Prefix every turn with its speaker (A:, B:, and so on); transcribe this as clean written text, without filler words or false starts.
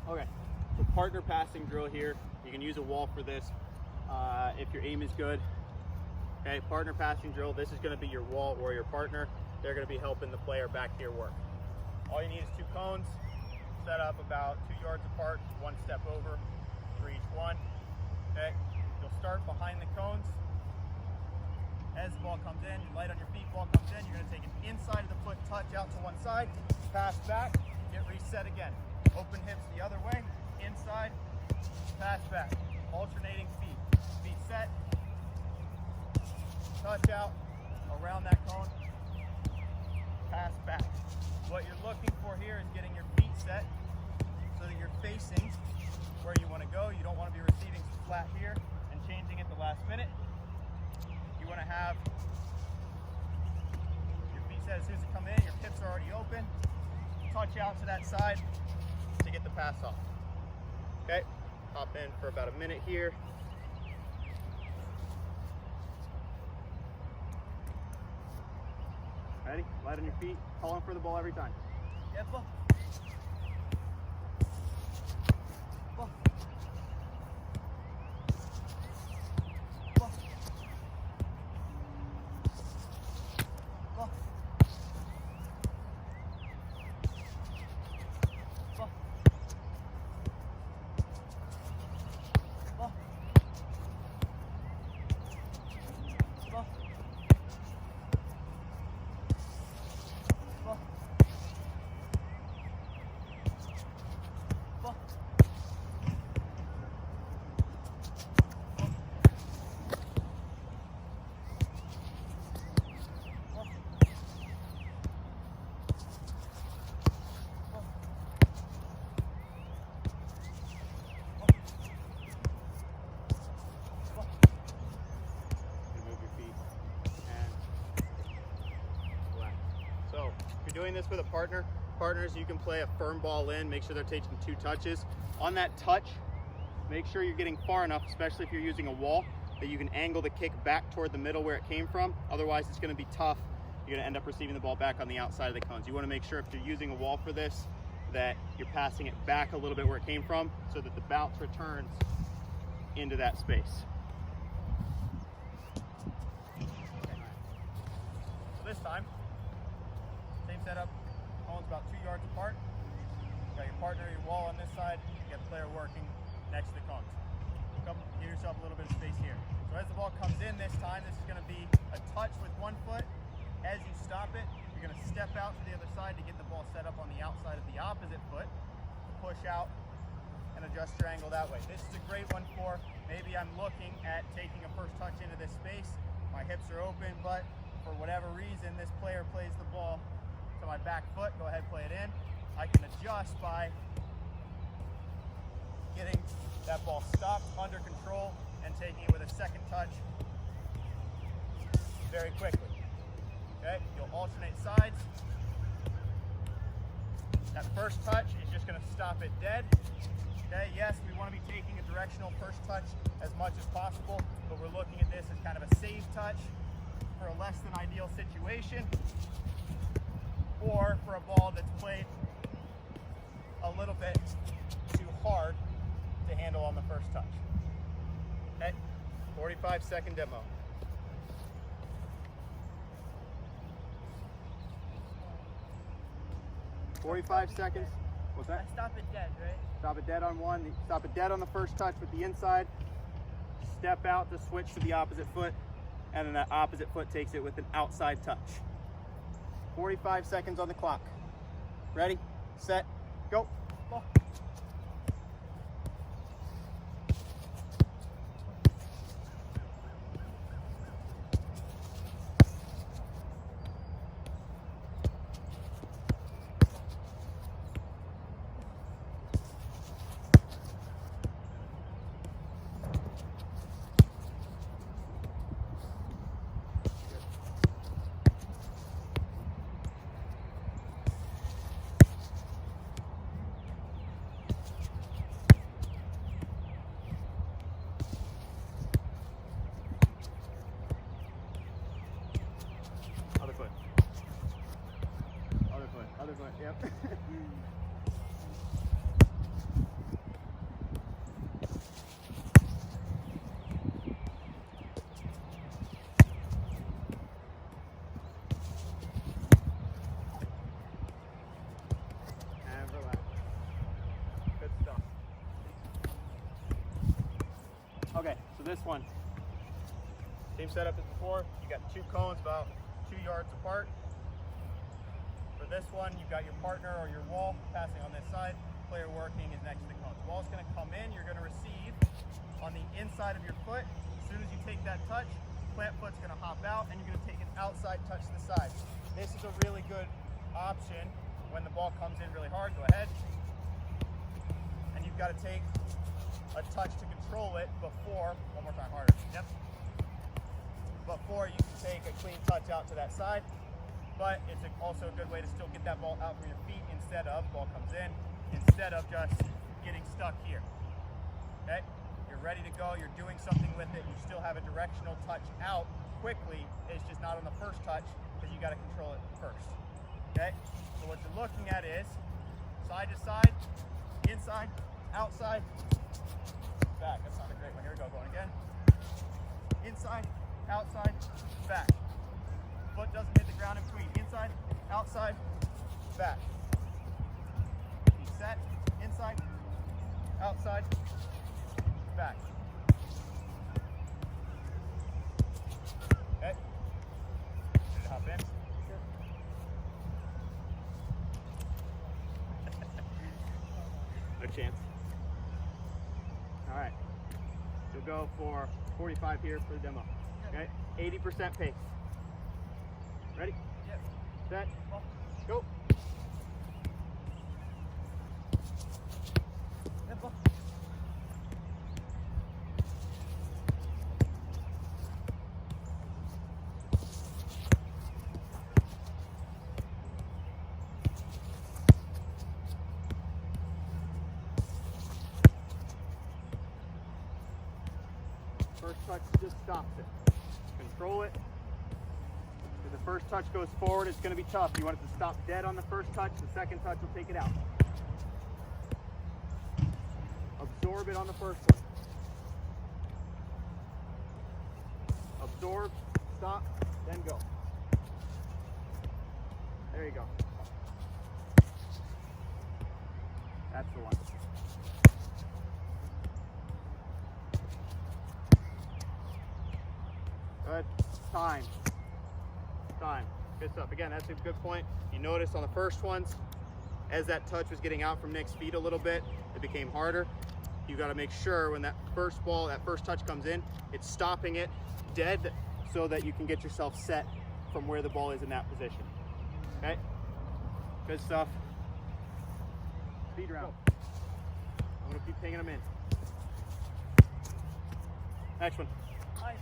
A: Okay, so partner passing drill here. You can use a wall for this if your aim is good. Okay, partner passing drill. This is going to be your wall or your partner. They're going to be helping the player back here work. All you need is 2 cones, set up about 2 yards apart, 1 step over for each one. Okay, you'll start behind the cones. As the ball comes in, you're light on your feet, ball comes in, you're going to take an inside of the foot touch out to one side, pass back, get reset again. Open hips the other way, inside, pass back. Alternating feet. Feet set, touch out, around that cone, pass back. What you're looking for here is getting your feet set so that you're facing where you want to go. You don't want to be receiving flat here and changing at the last minute. You want to have your feet set as soon as you come in, your hips are already open. Touch out to that side to get the pass off. Okay, hop in for about a minute here. Ready? Light on your feet, calling for the ball every time.
B: Yeah, ball. Ball. Ball. Ball. Ball. Ball. Ball.
A: Doing this with a partner. Partners, you can play a firm ball in, make sure they're taking 2 touches. On that touch, make sure you're getting far enough, especially if you're using a wall, that you can angle the kick back toward the middle where it came from. Otherwise, it's going to be tough. You're going to end up receiving the ball back on the outside of the cones. You want to make sure if you're using a wall for this, that you're passing it back a little bit where it came from so that the bounce returns into that space. Okay. So this time, same setup, cones about 2 yards apart. You got your partner, your wall on this side, you got the player working next to the cones. Give yourself a little bit of space here. So as the ball comes in this time, this is going to be a touch with one foot. As you stop it, you're going to step out to the other side to get the ball set up on the outside of the opposite foot. Push out and adjust your angle that way. This is a great one for maybe I'm looking at taking a first touch into this space. My hips are open, but for whatever reason, this player plays the ball to my back foot. Go ahead, play it in. I can adjust by getting that ball stopped under control and taking it with a second touch very quickly. Okay, you'll alternate sides. That first touch is just going to stop it dead. Okay, yes, we want to be taking a directional first touch as much as possible, but we're looking at this as kind of a save touch for a less than ideal situation, or for a ball that's played a little bit too hard to handle on the first touch. Okay, 45-second demo. "45 seconds. What's that?
B: Stop it dead, right?
A: Stop it dead on one. Stop it dead on the first touch with the inside. Step out to switch to the opposite foot, and then that opposite foot takes it with an outside touch. 45 seconds on the clock. Ready, set, go. Ball. Other foot, yep. this one, same setup as before. You got 2 cones about 2 yards apart. For this one, you've got your partner or your wall passing on this side. Player working is next to the cones. Ball's going to come in. You're going to receive on the inside of your foot. As soon as you take that touch, plant foot's going to hop out, and you're going to take an outside touch to the side. This is a really good option when the ball comes in really hard. Go ahead. And you've got to take a touch to control it before, one more time, harder. Yep. Before you can take a clean touch out to that side. But it's also a good way to still get that ball out from your feet instead of, ball comes in, instead of just getting stuck here. Okay? You're ready to go, you're doing something with it, you still have a directional touch out quickly, it's just not on the first touch because you got to control it first. Okay? So what you're looking at is side to side, inside, outside, back. That's not a great one. Here we go, going again. Inside, outside, back. Foot doesn't hit the ground in between. Inside, outside, back. You set, inside, outside, back. Okay. Ready to hop in?
B: Sure.
A: No chance. All right. We'll go for 45 here for the demo. Okay. 80% pace. Ready?
B: Yep.
A: Set.
B: Ball.
A: Go.
B: Yep, ball.
A: First touch just stops it. Control it. If the first touch goes forward, it's going to be tough. You want it to stop dead on the first touch. The second touch will take it out. Absorb it on the first one. Absorb, stop, then go. There you go. That's the one. Good. Time. Good stuff. Again, that's a good point. You notice on the first ones, as that touch was getting out from Nick's feet a little bit, it became harder. You got to make sure when that first ball, that first touch comes in, it's stopping it dead so that you can get yourself set from where the ball is in that position. Okay? Good stuff. Speed round. I'm going to keep pinging them in. Next one.
B: Nice.